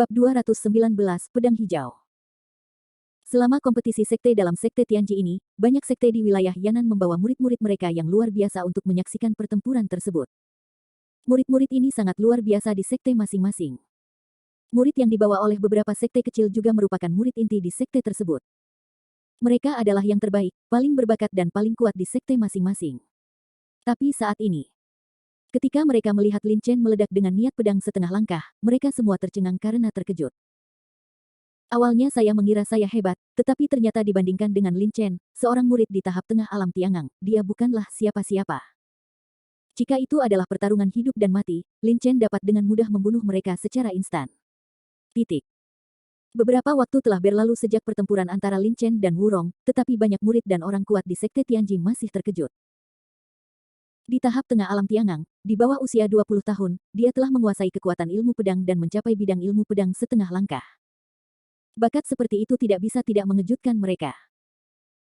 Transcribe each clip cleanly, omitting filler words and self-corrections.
Bab 219 Pedang Hijau. Selama kompetisi sekte dalam sekte Tianji ini, banyak sekte di wilayah Yan'an membawa murid-murid mereka yang luar biasa untuk menyaksikan pertempuran tersebut. Murid-murid ini sangat luar biasa di sekte masing-masing. Murid yang dibawa oleh beberapa sekte kecil juga merupakan murid inti di sekte tersebut. Mereka adalah yang terbaik, paling berbakat dan paling kuat di sekte masing-masing. Tapi saat ini, ketika mereka melihat Lin Chen meledak dengan niat pedang setengah langkah, mereka semua tercengang karena terkejut. Awalnya saya mengira saya hebat, tetapi ternyata dibandingkan dengan Lin Chen, seorang murid di tahap tengah alam Tiangang, dia bukanlah siapa-siapa. Jika itu adalah pertarungan hidup dan mati, Lin Chen dapat dengan mudah membunuh mereka secara instan. Titik. Beberapa waktu telah berlalu sejak pertempuran antara Lin Chen dan Wurong, tetapi banyak murid dan orang kuat di sekte Tianji masih terkejut. Di tahap tengah alam Tiangang, di bawah usia 20 tahun, dia telah menguasai kekuatan ilmu pedang dan mencapai bidang ilmu pedang setengah langkah. Bakat seperti itu tidak bisa tidak mengejutkan mereka.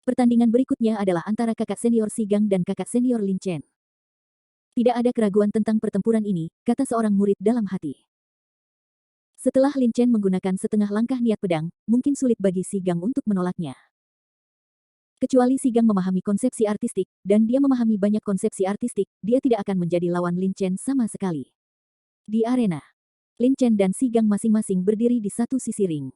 Pertandingan berikutnya adalah antara kakak senior Sigang dan kakak senior Lin Chen. Tidak ada keraguan tentang pertempuran ini, kata seorang murid dalam hati. Setelah Lin Chen menggunakan setengah langkah niat pedang, mungkin sulit bagi Sigang untuk menolaknya. Kecuali Sigang memahami konsepsi artistik, dan dia memahami banyak konsepsi artistik, dia tidak akan menjadi lawan Lin Chen sama sekali. Di arena, Lin Chen dan Sigang masing-masing berdiri di satu sisi ring.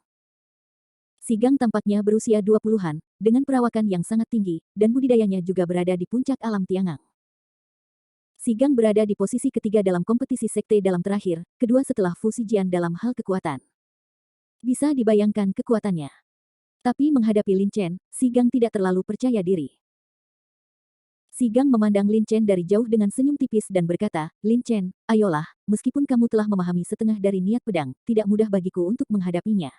Sigang tampaknya berusia 20-an, dengan perawakan yang sangat tinggi, dan budidayanya juga berada di puncak alam Tiangang. Sigang berada di posisi ketiga dalam kompetisi sekte dalam terakhir, kedua setelah Fu Zijian dalam hal kekuatan. Bisa dibayangkan kekuatannya. Tapi menghadapi Lin Chen, Sigang tidak terlalu percaya diri. Sigang memandang Lin Chen dari jauh dengan senyum tipis dan berkata, "Lin Chen, ayolah, meskipun kamu telah memahami setengah dari niat pedang, tidak mudah bagiku untuk menghadapinya."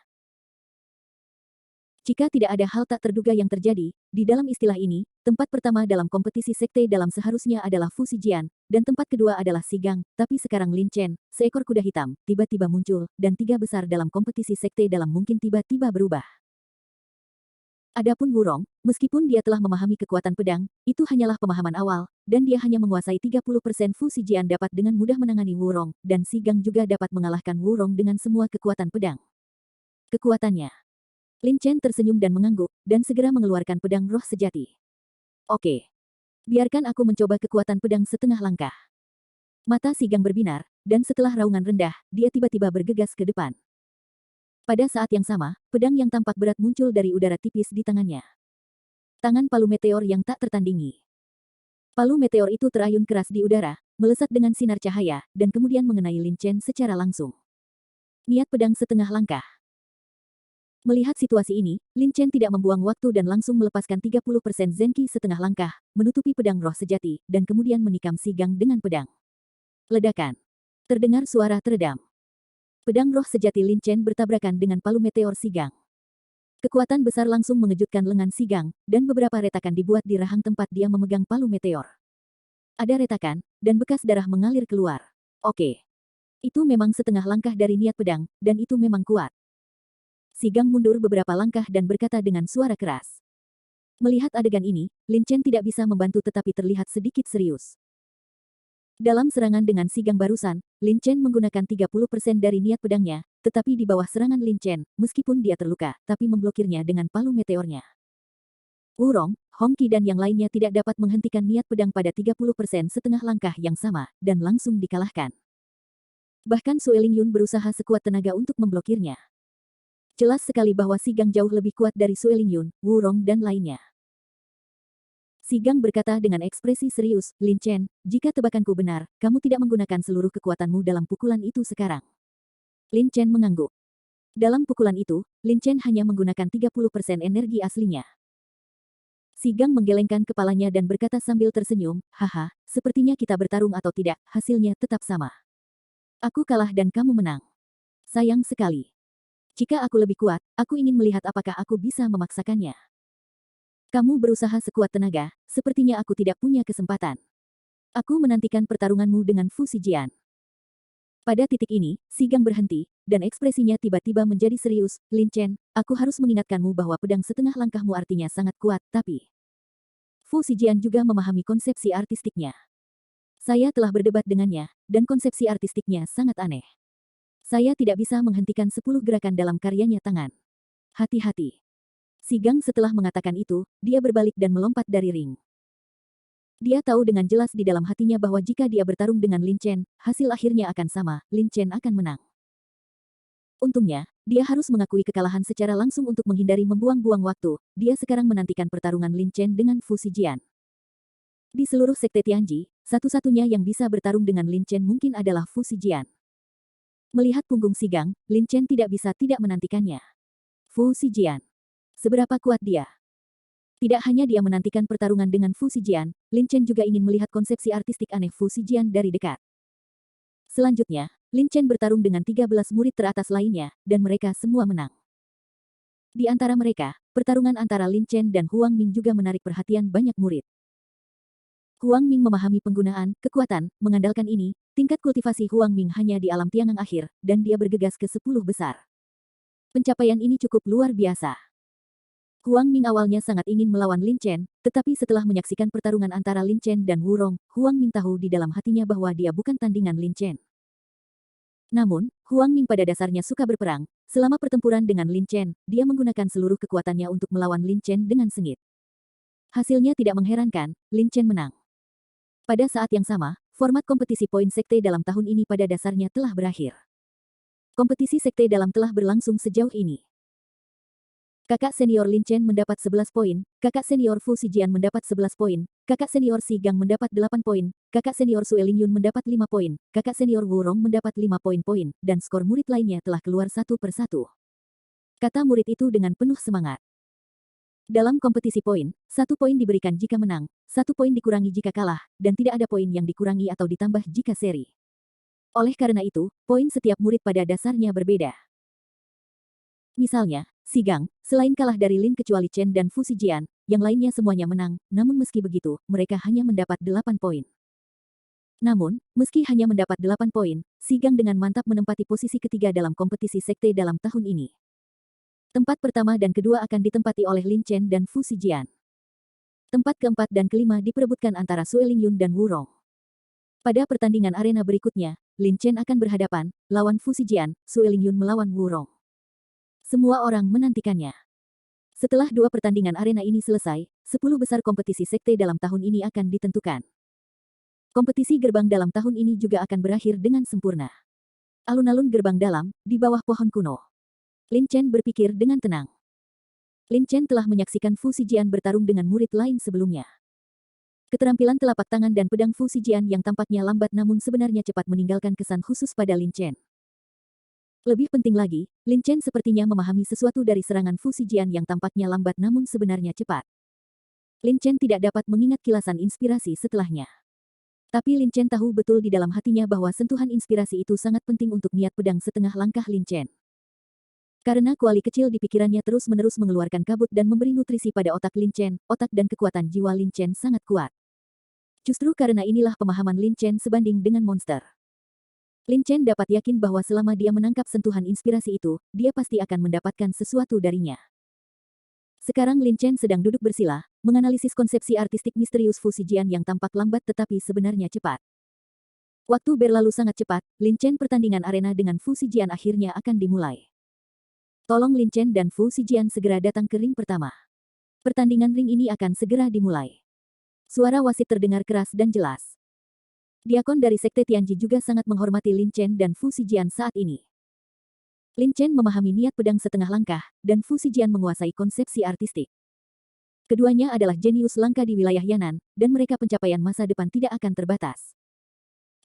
Jika tidak ada hal tak terduga yang terjadi, di dalam istilah ini, tempat pertama dalam kompetisi sekte dalam seharusnya adalah Fu Zijian, dan tempat kedua adalah Sigang, tapi sekarang Lin Chen, seekor kuda hitam, tiba-tiba muncul, dan tiga besar dalam kompetisi sekte dalam mungkin tiba-tiba berubah. Adapun Wurong, meskipun dia telah memahami kekuatan pedang, itu hanyalah pemahaman awal, dan dia hanya menguasai 30% Fu Zijian dapat dengan mudah menangani Wurong, dan Sigang juga dapat mengalahkan Wurong dengan semua kekuatan pedang. Kekuatannya. Lin Chen tersenyum dan mengangguk, dan segera mengeluarkan pedang roh sejati. Oke. Biarkan aku mencoba kekuatan pedang setengah langkah. Mata Sigang berbinar, dan setelah raungan rendah, dia tiba-tiba bergegas ke depan. Pada saat yang sama, pedang yang tampak berat muncul dari udara tipis di tangannya. Tangan palu meteor yang tak tertandingi. Palu meteor itu terayun keras di udara, melesat dengan sinar cahaya, dan kemudian mengenai Lin Chen secara langsung. Niat pedang setengah langkah. Melihat situasi ini, Lin Chen tidak membuang waktu dan langsung melepaskan 30% Zenki setengah langkah, menutupi pedang roh sejati, dan kemudian menikam Sigang dengan pedang. Ledakan. Terdengar suara teredam. Pedang roh sejati Lin Chen bertabrakan dengan palu meteor Sigang. Kekuatan besar langsung mengejutkan lengan Sigang, dan beberapa retakan dibuat di rahang tempat dia memegang palu meteor. Ada retakan, dan bekas darah mengalir keluar. Oke. Itu memang setengah langkah dari niat pedang, dan itu memang kuat. Sigang mundur beberapa langkah dan berkata dengan suara keras. Melihat adegan ini, Lin Chen tidak bisa membantu tetapi terlihat sedikit serius. Dalam serangan dengan Sigang barusan, Lin Chen menggunakan 30% dari niat pedangnya, tetapi di bawah serangan Lin Chen, meskipun dia terluka, tapi memblokirnya dengan palu meteornya. Wurong, Hong Qi dan yang lainnya tidak dapat menghentikan niat pedang pada 30% setengah langkah yang sama, dan langsung dikalahkan. Bahkan Sue Lingyun berusaha sekuat tenaga untuk memblokirnya. Jelas sekali bahwa Sigang jauh lebih kuat dari Sue Lingyun, Wurong dan lainnya. Sigang berkata dengan ekspresi serius, Lin Chen, jika tebakanku benar, kamu tidak menggunakan seluruh kekuatanmu dalam pukulan itu sekarang. Lin Chen mengangguk. Dalam pukulan itu, Lin Chen hanya menggunakan 30% energi aslinya. Sigang menggelengkan kepalanya dan berkata sambil tersenyum, haha, sepertinya kita bertarung atau tidak, hasilnya tetap sama. Aku kalah dan kamu menang. Sayang sekali. Jika aku lebih kuat, aku ingin melihat apakah aku bisa memaksakannya. Kamu berusaha sekuat tenaga, sepertinya aku tidak punya kesempatan. Aku menantikan pertarunganmu dengan Fu Zijian. Pada titik ini, Sigang berhenti, dan ekspresinya tiba-tiba menjadi serius. Lin Chen, aku harus mengingatkanmu bahwa pedang setengah langkahmu artinya sangat kuat, tapi Fu Zijian juga memahami konsepsi artistiknya. Saya telah berdebat dengannya, dan konsepsi artistiknya sangat aneh. Saya tidak bisa menghentikan 10 gerakan dalam karyanya tangan. Hati-hati. Si Gang setelah mengatakan itu, dia berbalik dan melompat dari ring. Dia tahu dengan jelas di dalam hatinya bahwa jika dia bertarung dengan Lin Chen, hasil akhirnya akan sama, Lin Chen akan menang. Untungnya, dia harus mengakui kekalahan secara langsung untuk menghindari membuang-buang waktu. Dia sekarang menantikan pertarungan Lin Chen dengan Fu Zijian. Di seluruh sekte Tianji, satu-satunya yang bisa bertarung dengan Lin Chen mungkin adalah Fu Zijian. Melihat punggung Si Gang, Lin Chen tidak bisa tidak menantikannya. Fu Zijian. Seberapa kuat dia? Tidak hanya dia menantikan pertarungan dengan Fu Zijian, Lin Chen juga ingin melihat konsepsi artistik aneh Fu Zijian dari dekat. Selanjutnya, Lin Chen bertarung dengan 13 murid teratas lainnya, dan mereka semua menang. Di antara mereka, pertarungan antara Lin Chen dan Huang Ming juga menarik perhatian banyak murid. Huang Ming memahami penggunaan kekuatan, mengandalkan ini, tingkat kultivasi Huang Ming hanya di alam tiangang akhir, dan dia bergegas ke 10 besar. Pencapaian ini cukup luar biasa. Huang Ming awalnya sangat ingin melawan Lin Chen, tetapi setelah menyaksikan pertarungan antara Lin Chen dan Wurong, Huang Ming tahu di dalam hatinya bahwa dia bukan tandingan Lin Chen. Namun, Huang Ming pada dasarnya suka berperang. Selama pertempuran dengan Lin Chen, dia menggunakan seluruh kekuatannya untuk melawan Lin Chen dengan sengit. Hasilnya tidak mengherankan, Lin Chen menang. Pada saat yang sama, format kompetisi poin sekte dalam tahun ini pada dasarnya telah berakhir. Kompetisi sekte dalam telah berlangsung sejauh ini. Kakak senior Lin Chen mendapat 11 poin, kakak senior Fu Zijian mendapat 11 poin, kakak senior Si Gang mendapat 8 poin, kakak senior Sue Lingyun mendapat 5 poin, kakak senior Wurong mendapat 5 poin-poin, dan skor murid lainnya telah keluar satu persatu. Kata murid itu dengan penuh semangat. Dalam kompetisi poin, 1 poin diberikan jika menang, 1 poin dikurangi jika kalah, dan tidak ada poin yang dikurangi atau ditambah jika seri. Oleh karena itu, poin setiap murid pada dasarnya berbeda. Misalnya, Si Gang, selain kalah dari Lin kecuali Chen dan Fu Zijian, yang lainnya semuanya menang, namun meski begitu, mereka hanya mendapat 8 poin. Namun, meski hanya mendapat 8 poin, Si Gang dengan mantap menempati posisi ketiga dalam kompetisi sekte dalam tahun ini. Tempat pertama dan kedua akan ditempati oleh Lin Chen dan Fu Zijian. Tempat keempat dan kelima diperebutkan antara Sue Lingyun dan Wurong. Pada pertandingan arena berikutnya, Lin Chen akan berhadapan, lawan Fu Zijian, Sue Lingyun melawan Wurong. Semua orang menantikannya. Setelah 2 pertandingan arena ini selesai, 10 besar kompetisi sekte dalam tahun ini akan ditentukan. Kompetisi gerbang dalam tahun ini juga akan berakhir dengan sempurna. Alun-alun gerbang dalam, di bawah pohon kuno. Lin Chen berpikir dengan tenang. Lin Chen telah menyaksikan Fu Zijian bertarung dengan murid lain sebelumnya. Keterampilan telapak tangan dan pedang Fu Zijian yang tampaknya lambat namun sebenarnya cepat meninggalkan kesan khusus pada Lin Chen. Lebih penting lagi, Lin Chen sepertinya memahami sesuatu dari serangan Fu Zijian yang tampaknya lambat namun sebenarnya cepat. Lin Chen tidak dapat mengingat kilasan inspirasi setelahnya. Tapi Lin Chen tahu betul di dalam hatinya bahwa sentuhan inspirasi itu sangat penting untuk niat pedang setengah langkah Lin Chen. Karena kuali kecil di pikirannya terus-menerus mengeluarkan kabut dan memberi nutrisi pada otak Lin Chen, otak dan kekuatan jiwa Lin Chen sangat kuat. Justru karena inilah pemahaman Lin Chen sebanding dengan monster. Lin Chen dapat yakin bahwa selama dia menangkap sentuhan inspirasi itu, dia pasti akan mendapatkan sesuatu darinya. Sekarang Lin Chen sedang duduk bersila, menganalisis konsepsi artistik misterius Fu Zijian yang tampak lambat tetapi sebenarnya cepat. Waktu berlalu sangat cepat, Lin Chen pertandingan arena dengan Fu Zijian akhirnya akan dimulai. Tolong Lin Chen dan Fu Zijian segera datang ke ring pertama. Pertandingan ring ini akan segera dimulai. Suara wasit terdengar keras dan jelas. Diakon dari Sekte Tianji juga sangat menghormati Lin Chen dan Fu Zijian saat ini. Lin Chen memahami niat pedang setengah langkah, dan Fu Zijian menguasai konsepsi artistik. Keduanya adalah jenius langka di wilayah Yanan, dan mereka pencapaian masa depan tidak akan terbatas.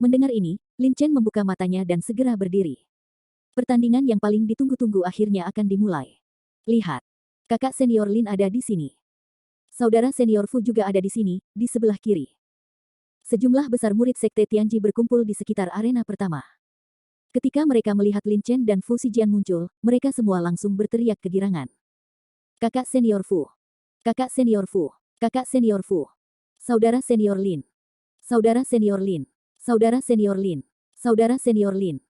Mendengar ini, Lin Chen membuka matanya dan segera berdiri. Pertandingan yang paling ditunggu-tunggu akhirnya akan dimulai. Lihat. Kakak senior Lin ada di sini. Saudara senior Fu juga ada di sini, di sebelah kiri. Sejumlah besar murid Sekte Tianji berkumpul di sekitar arena pertama. Ketika mereka melihat Lin Chen dan Fu Zijian muncul, mereka semua langsung berteriak kegirangan. Kakak senior Fu. Kakak senior Fu. Kakak senior Fu. Saudara senior Lin. Saudara senior Lin. Saudara senior Lin. Saudara senior Lin.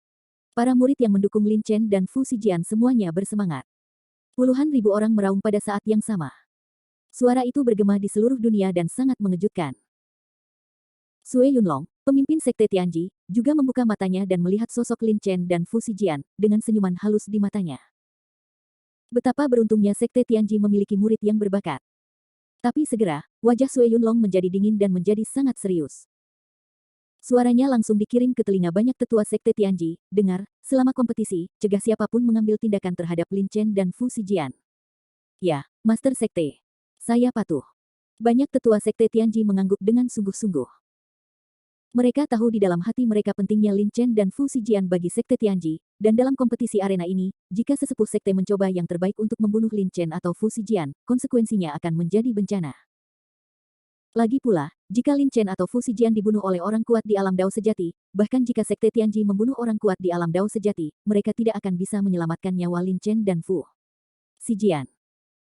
Para murid yang mendukung Lin Chen dan Fu Zijian semuanya bersemangat. Puluhan ribu orang meraung pada saat yang sama. Suara itu bergema di seluruh dunia dan sangat mengejutkan. Sue Yunlong, Pemimpin Sekte Tianji juga membuka matanya dan melihat sosok Lin Chen dan Fu Zijian dengan senyuman halus di matanya. Betapa beruntungnya Sekte Tianji memiliki murid yang berbakat. Tapi segera, wajah Sui Yunlong menjadi dingin dan menjadi sangat serius. Suaranya langsung dikirim ke telinga banyak tetua Sekte Tianji. Dengar, selama kompetisi, cegah siapapun mengambil tindakan terhadap Lin Chen dan Fu Zijian. Ya, Master Sekte. Saya patuh. Banyak tetua Sekte Tianji mengangguk dengan sungguh-sungguh. Mereka tahu di dalam hati mereka pentingnya Lin Chen dan Fu Zijian bagi Sekte Tianji, dan dalam kompetisi arena ini, jika sesepuh sekte mencoba yang terbaik untuk membunuh Lin Chen atau Fu Zijian, konsekuensinya akan menjadi bencana. Lagi pula, jika Lin Chen atau Fu Zijian dibunuh oleh orang kuat di alam Dao sejati, bahkan jika Sekte Tianji membunuh orang kuat di alam Dao sejati, mereka tidak akan bisa menyelamatkan nyawa Lin Chen dan Fu Zijian.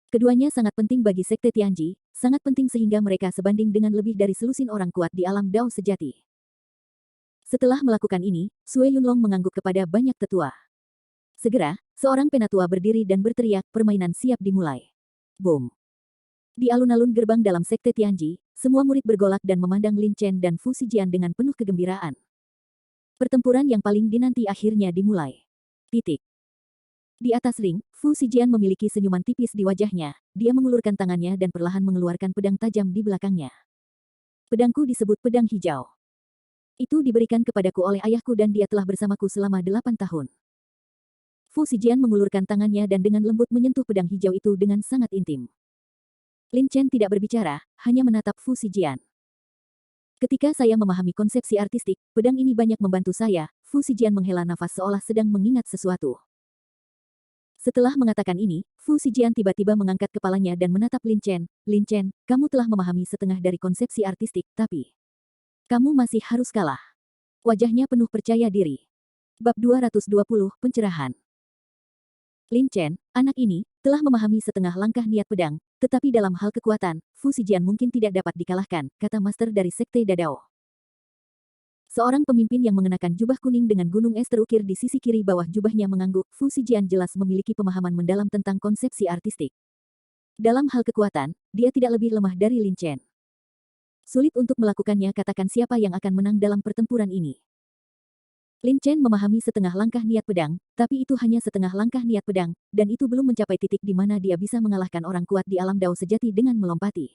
Keduanya sangat penting bagi Sekte Tianji, sangat penting sehingga mereka sebanding dengan lebih dari selusin orang kuat di alam Dao sejati. Setelah melakukan ini, Sui Yunlong mengangguk kepada banyak tetua. Segera, seorang penatua berdiri dan berteriak, permainan siap dimulai. Boom! Di alun-alun gerbang dalam Sekte Tianji, semua murid bergolak dan memandang Lin Chen dan Fu Zijian dengan penuh kegembiraan. Pertempuran yang paling dinanti akhirnya dimulai. Titik. Di atas ring, Fu Zijian memiliki senyuman tipis di wajahnya, dia mengulurkan tangannya dan perlahan mengeluarkan pedang tajam di belakangnya. Pedangku disebut pedang hijau. Itu diberikan kepadaku oleh ayahku dan dia telah bersamaku selama 8 tahun. Fu Zijian mengulurkan tangannya dan dengan lembut menyentuh pedang hijau itu dengan sangat intim. Lin Chen tidak berbicara, hanya menatap Fu Zijian. Ketika saya memahami konsepsi artistik, pedang ini banyak membantu saya. Fu Zijian menghela nafas seolah sedang mengingat sesuatu. Setelah mengatakan ini, Fu Zijian tiba-tiba mengangkat kepalanya dan menatap Lin Chen. Lin Chen, kamu telah memahami setengah dari konsepsi artistik, tapi kamu masih harus kalah. Wajahnya penuh percaya diri. Bab 220, Pencerahan. Lin Chen, anak ini, telah memahami setengah langkah niat pedang, tetapi dalam hal kekuatan, Fu Zijian mungkin tidak dapat dikalahkan, kata master dari Sekte Dadao. Seorang pemimpin yang mengenakan jubah kuning dengan gunung es terukir di sisi kiri bawah jubahnya mengangguk, Fu Zijian jelas memiliki pemahaman mendalam tentang konsepsi artistik. Dalam hal kekuatan, dia tidak lebih lemah dari Lin Chen. Sulit untuk melakukannya, katakan siapa yang akan menang dalam pertempuran ini. Lin Chen memahami setengah langkah niat pedang, tapi itu hanya setengah langkah niat pedang, dan itu belum mencapai titik di mana dia bisa mengalahkan orang kuat di alam Dao sejati dengan melompati.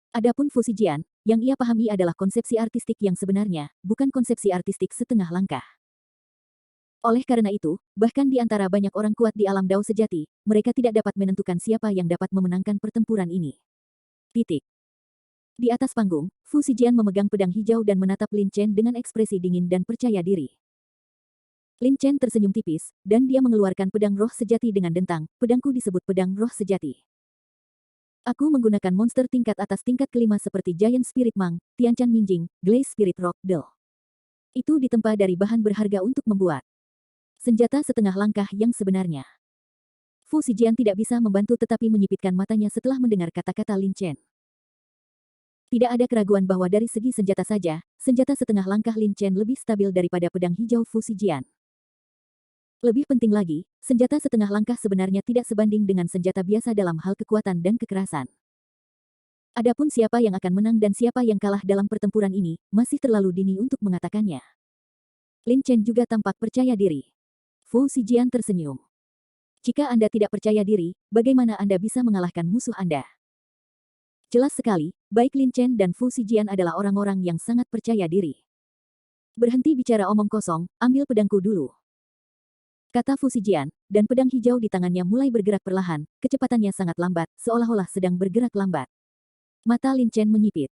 Adapun Fu Zijian, yang ia pahami adalah konsepsi artistik yang sebenarnya, bukan konsepsi artistik setengah langkah. Oleh karena itu, bahkan di antara banyak orang kuat di alam Dao sejati, mereka tidak dapat menentukan siapa yang dapat memenangkan pertempuran ini. Titik. Di atas panggung, Fu Zijian memegang pedang hijau dan menatap Lin Chen dengan ekspresi dingin dan percaya diri. Lin Chen tersenyum tipis, dan dia mengeluarkan pedang roh sejati dengan dentang. Pedangku disebut pedang roh sejati. Aku menggunakan monster tingkat atas tingkat kelima seperti Giant Spirit Mang, Tianchan Minjing, Glaze Spirit Rock, Del. Itu ditempa dari bahan berharga untuk membuat senjata setengah langkah yang sebenarnya. Fu Zijian tidak bisa membantu tetapi menyipitkan matanya setelah mendengar kata-kata Lin Chen. Tidak ada keraguan bahwa dari segi senjata saja, senjata setengah langkah Lin Chen lebih stabil daripada pedang hijau Fu Zijian. Lebih penting lagi, senjata setengah langkah sebenarnya tidak sebanding dengan senjata biasa dalam hal kekuatan dan kekerasan. Adapun siapa yang akan menang dan siapa yang kalah dalam pertempuran ini, masih terlalu dini untuk mengatakannya. Lin Chen juga tampak percaya diri. Fu Zijian tersenyum. Jika Anda tidak percaya diri, bagaimana Anda bisa mengalahkan musuh Anda? Jelas sekali, baik Lin Chen dan Fu Zijian adalah orang-orang yang sangat percaya diri. Berhenti bicara omong kosong, ambil pedangku dulu. Kata Fu Zijian, dan pedang hijau di tangannya mulai bergerak perlahan, kecepatannya sangat lambat, seolah-olah sedang bergerak lambat. Mata Lin Chen menyipit.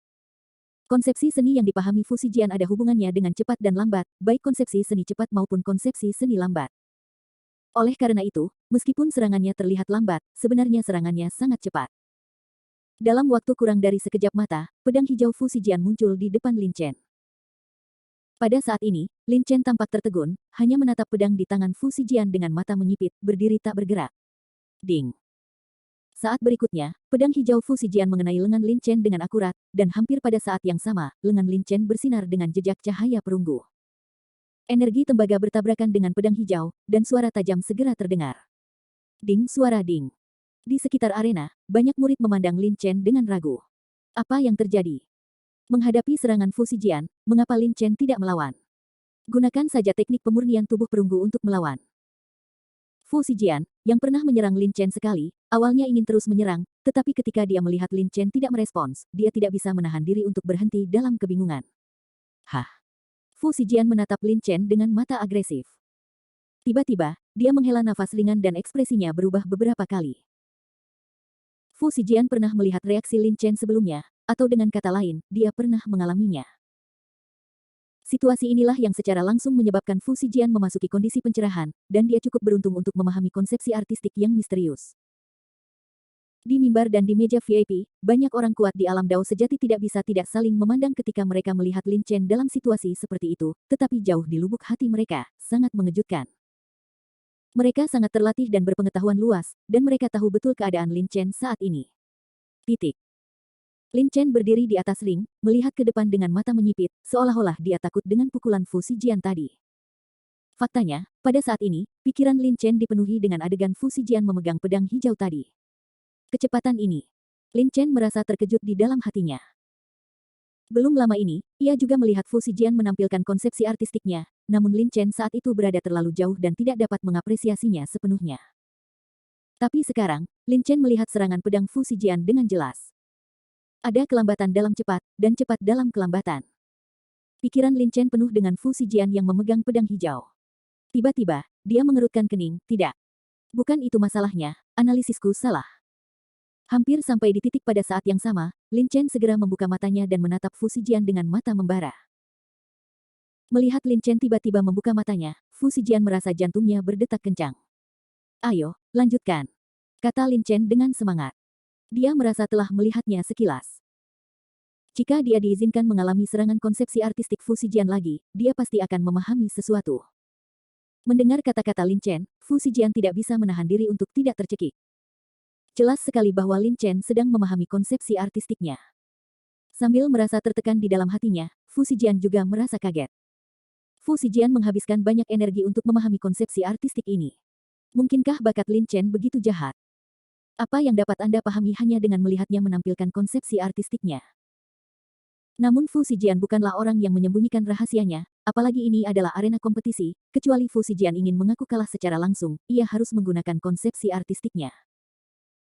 Konsepsi seni yang dipahami Fu Zijian ada hubungannya dengan cepat dan lambat, baik konsepsi seni cepat maupun konsepsi seni lambat. Oleh karena itu, meskipun serangannya terlihat lambat, sebenarnya serangannya sangat cepat. Dalam waktu kurang dari sekejap mata, pedang hijau Fu Zijian muncul di depan Lin Chen. Pada saat ini, Lin Chen tampak tertegun, hanya menatap pedang di tangan Fu Zijian dengan mata menyipit, berdiri tak bergerak. Ding. Saat berikutnya, pedang hijau Fu Zijian mengenai lengan Lin Chen dengan akurat, dan hampir pada saat yang sama, lengan Lin Chen bersinar dengan jejak cahaya perunggu. Energi tembaga bertabrakan dengan pedang hijau, dan suara tajam segera terdengar. Ding, suara ding. Di sekitar arena, banyak murid memandang Lin Chen dengan ragu. Apa yang terjadi? Menghadapi serangan Fu Zijian, mengapa Lin Chen tidak melawan? Gunakan saja teknik pemurnian tubuh perunggu untuk melawan. Fu Zijian, yang pernah menyerang Lin Chen sekali, awalnya ingin terus menyerang, tetapi ketika dia melihat Lin Chen tidak merespons, dia tidak bisa menahan diri untuk berhenti dalam kebingungan. Hah? Fu Zijian menatap Lin Chen dengan mata agresif. Tiba-tiba, dia menghela nafas ringan dan ekspresinya berubah beberapa kali. Fu Zijian pernah melihat reaksi Lin Chen sebelumnya, atau dengan kata lain, dia pernah mengalaminya. Situasi inilah yang secara langsung menyebabkan Fu Zijian memasuki kondisi pencerahan, dan dia cukup beruntung untuk memahami konsepsi artistik yang misterius. Di mimbar dan di meja VIP, banyak orang kuat di alam Dao sejati tidak bisa tidak saling memandang ketika mereka melihat Lin Chen dalam situasi seperti itu, tetapi jauh di lubuk hati mereka, sangat mengejutkan. Mereka sangat terlatih dan berpengetahuan luas, dan mereka tahu betul keadaan Lin Chen saat ini. Titik. Lin Chen berdiri di atas ring, melihat ke depan dengan mata menyipit, seolah-olah dia takut dengan pukulan Fu Zijian tadi. Faktanya, pada saat ini, pikiran Lin Chen dipenuhi dengan adegan Fu Zijian memegang pedang hijau tadi. Kecepatan ini. Lin Chen merasa terkejut di dalam hatinya. Belum lama ini, ia juga melihat Fu Zijian menampilkan konsepsi artistiknya, namun Lin Chen saat itu berada terlalu jauh dan tidak dapat mengapresiasinya sepenuhnya. Tapi sekarang, Lin Chen melihat serangan pedang Fu Zijian dengan jelas. Ada kelambatan dalam cepat, dan cepat dalam kelambatan. Pikiran Lin Chen penuh dengan Fu Zijian yang memegang pedang hijau. Tiba-tiba, dia mengerutkan kening, tidak. Bukan itu masalahnya, analisisku salah. Hampir sampai di titik pada saat yang sama, Lin Chen segera membuka matanya dan menatap Fu Zijian dengan mata membara. Melihat Lin Chen tiba-tiba membuka matanya, Fu Zijian merasa jantungnya berdetak kencang. Ayo, lanjutkan, kata Lin Chen dengan semangat. Dia merasa telah melihatnya sekilas. Jika dia diizinkan mengalami serangan konsepsi artistik Fu Zijian lagi, dia pasti akan memahami sesuatu. Mendengar kata-kata Lin Chen, Fu Zijian tidak bisa menahan diri untuk tidak tercekik. Jelas sekali bahwa Lin Chen sedang memahami konsepsi artistiknya. Sambil merasa tertekan di dalam hatinya, Fu Zijian juga merasa kaget. Fu Zijian menghabiskan banyak energi untuk memahami konsepsi artistik ini. Mungkinkah bakat Lin Chen begitu jahat? Apa yang dapat Anda pahami hanya dengan melihatnya menampilkan konsepsi artistiknya? Namun Fu Zijian bukanlah orang yang menyembunyikan rahasianya, apalagi ini adalah arena kompetisi, kecuali Fu Zijian ingin mengaku kalah secara langsung, ia harus menggunakan konsepsi artistiknya.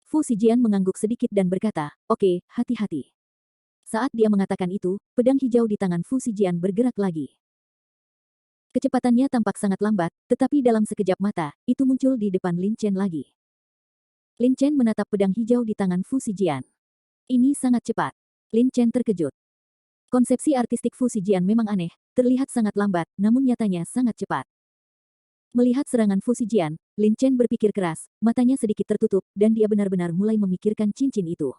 Fu Zijian mengangguk sedikit dan berkata, "Oke, hati-hati." Saat dia mengatakan itu, pedang hijau di tangan Fu Zijian bergerak lagi. Kecepatannya tampak sangat lambat, tetapi dalam sekejap mata, itu muncul di depan Lin Chen lagi. Lin Chen menatap pedang hijau di tangan Fu Zijian. Ini sangat cepat. Lin Chen terkejut. Konsepsi artistik Fu Zijian memang aneh, terlihat sangat lambat, namun nyatanya sangat cepat. Melihat serangan Fu Zijian, Lin Chen berpikir keras, matanya sedikit tertutup, dan dia benar-benar mulai memikirkan cincin itu.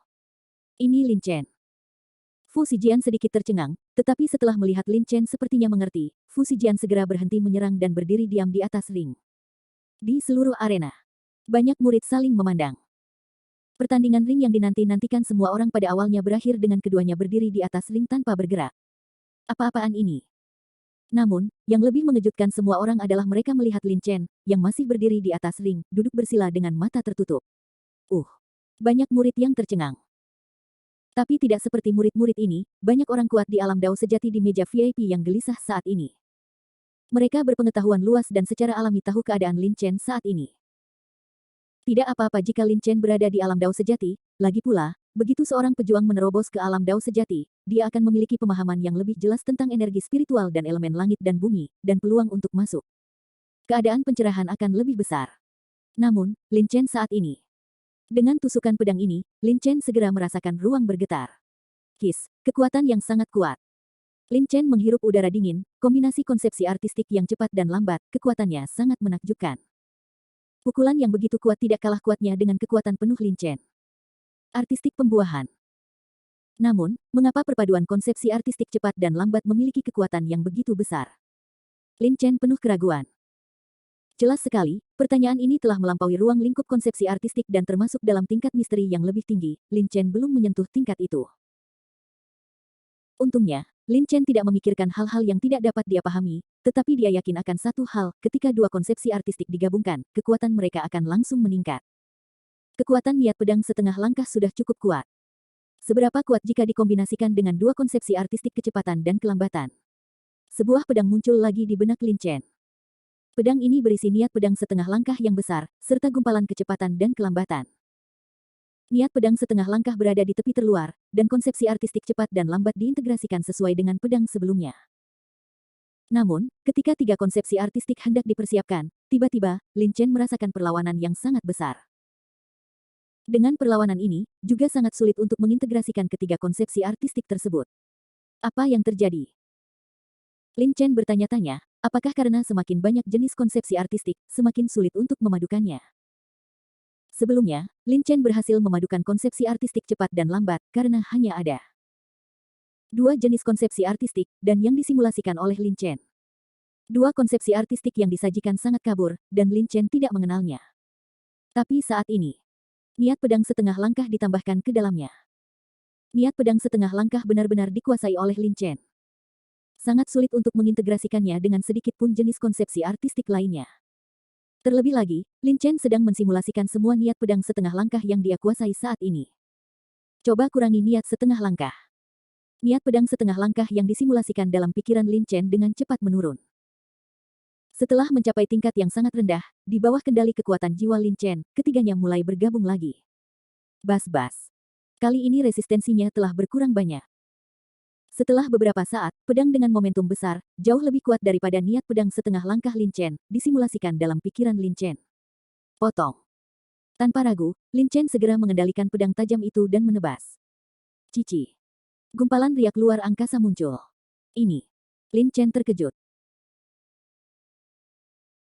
Ini Lin Chen. Fu Zijian sedikit tercengang, tetapi setelah melihat Lin Chen sepertinya mengerti, Fu Zijian segera berhenti menyerang dan berdiri diam di atas ring. Di seluruh arena, banyak murid saling memandang. Pertandingan ring yang dinanti-nantikan semua orang pada awalnya berakhir dengan keduanya berdiri di atas ring tanpa bergerak. Apa-apaan ini? Namun, yang lebih mengejutkan semua orang adalah mereka melihat Lin Chen, yang masih berdiri di atas ring, duduk bersila dengan mata tertutup. Banyak murid yang tercengang. Tapi tidak seperti murid-murid ini, banyak orang kuat di alam Dao sejati di meja VIP yang gelisah saat ini. Mereka berpengetahuan luas dan secara alami tahu keadaan Lin Chen saat ini. Tidak apa-apa jika Lin Chen berada di alam Dao sejati, lagi pula, begitu seorang pejuang menerobos ke alam Dao sejati, dia akan memiliki pemahaman yang lebih jelas tentang energi spiritual dan elemen langit dan bumi, dan peluang untuk masuk. Keadaan pencerahan akan lebih besar. Namun, Lin Chen saat ini. Dengan tusukan pedang ini, Lin Chen segera merasakan ruang bergetar. Kekuatan yang sangat kuat. Lin Chen menghirup udara dingin, kombinasi konsepsi artistik yang cepat dan lambat, kekuatannya sangat menakjubkan. Pukulan yang begitu kuat tidak kalah kuatnya dengan kekuatan penuh Lin Chen. Artistik pembuahan. Namun, mengapa perpaduan konsepsi artistik cepat dan lambat memiliki kekuatan yang begitu besar? Lin Chen penuh keraguan. Jelas sekali, pertanyaan ini telah melampaui ruang lingkup konsepsi artistik dan termasuk dalam tingkat misteri yang lebih tinggi. Lin Chen belum menyentuh tingkat itu. Untungnya, Lin Chen tidak memikirkan hal-hal yang tidak dapat dia pahami, tetapi dia yakin akan satu hal, ketika dua konsepsi artistik digabungkan, kekuatan mereka akan langsung meningkat. Kekuatan niat pedang setengah langkah sudah cukup kuat. Seberapa kuat jika dikombinasikan dengan dua konsepsi artistik kecepatan dan kelambatan? Sebuah pedang muncul lagi di benak Lin Chen. Pedang ini berisi niat pedang setengah langkah yang besar, serta gumpalan kecepatan dan kelambatan. Niat pedang setengah langkah berada di tepi terluar, dan konsepsi artistik cepat dan lambat diintegrasikan sesuai dengan pedang sebelumnya. Namun, ketika tiga konsepsi artistik hendak dipersiapkan, tiba-tiba, Lin Chen merasakan perlawanan yang sangat besar. Dengan perlawanan ini, juga sangat sulit untuk mengintegrasikan ketiga konsepsi artistik tersebut. Apa yang terjadi? Lin Chen bertanya-tanya, apakah karena semakin banyak jenis konsepsi artistik, semakin sulit untuk memadukannya? Sebelumnya, Lin Chen berhasil memadukan konsepsi artistik cepat dan lambat karena hanya ada dua jenis konsepsi artistik, dan yang disimulasikan oleh Lin Chen. Dua konsepsi artistik yang disajikan sangat kabur, dan Lin Chen tidak mengenalnya. Tapi saat ini, niat pedang setengah langkah ditambahkan ke dalamnya. Niat pedang setengah langkah benar-benar dikuasai oleh Lin Chen. Sangat sulit untuk mengintegrasikannya dengan sedikit pun jenis konsepsi artistik lainnya. Terlebih lagi, Lin Chen sedang mensimulasikan semua niat pedang setengah langkah yang dia kuasai saat ini. Coba kurangi niat setengah langkah. Niat pedang setengah langkah yang disimulasikan dalam pikiran Lin Chen dengan cepat menurun. Setelah mencapai tingkat yang sangat rendah, di bawah kendali kekuatan jiwa Lin Chen, ketiganya mulai bergabung lagi. Bas-bas. Kali ini resistensinya telah berkurang banyak. Setelah beberapa saat, pedang dengan momentum besar, jauh lebih kuat daripada niat pedang setengah langkah Lin Chen, disimulasikan dalam pikiran Lin Chen. Potong. Tanpa ragu, Lin Chen segera mengendalikan pedang tajam itu dan menebas. Cici. Gumpalan riak luar angkasa muncul. Ini. Lin Chen terkejut.